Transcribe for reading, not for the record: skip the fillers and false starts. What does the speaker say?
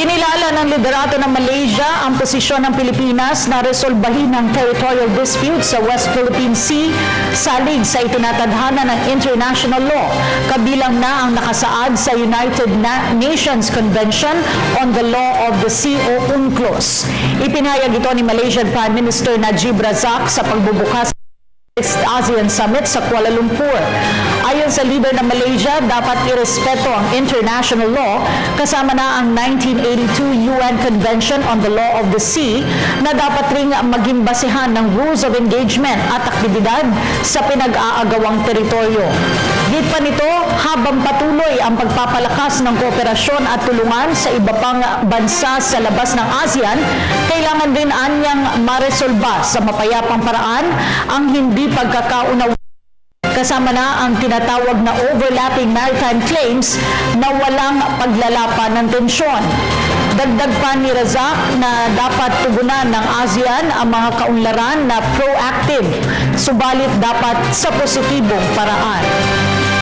Kinilala ng liderato ng Malaysia ang posisyon ng Pilipinas na resolbahin ang territorial dispute sa West Philippine Sea salig sa itinatadhana ng international law, kabilang na ang nakasaad sa United Nations Convention on the Law of the Sea o UNCLOS. Ipinahayag ito ni Malaysian Prime Minister Najib Razak sa pagbubukas ASEAN Summit sa Kuala Lumpur. Ayon sa leader ng Malaysia, dapat irespeto ang international law kasama na ang 1982 UN Convention on the Law of the Sea na dapat ring maging basehan ng rules of engagement at aktibidad sa pinag-aagawang teritoryo. Git pa nito, habang patuloy ang pagpapalakas ng kooperasyon at tulungan sa iba pang bansa sa labas ng ASEAN, kailangan din anyang maresolba sa mapayapang paraan ang hindi pagkakaunawa kasama na ang tinatawag na overlapping maritime claims na walang paglalapan ng tensyon. Dagdag pa ni Razak na dapat tugunan ng ASEAN ang mga kaunlaran na proactive, subalit dapat sa positibong paraan.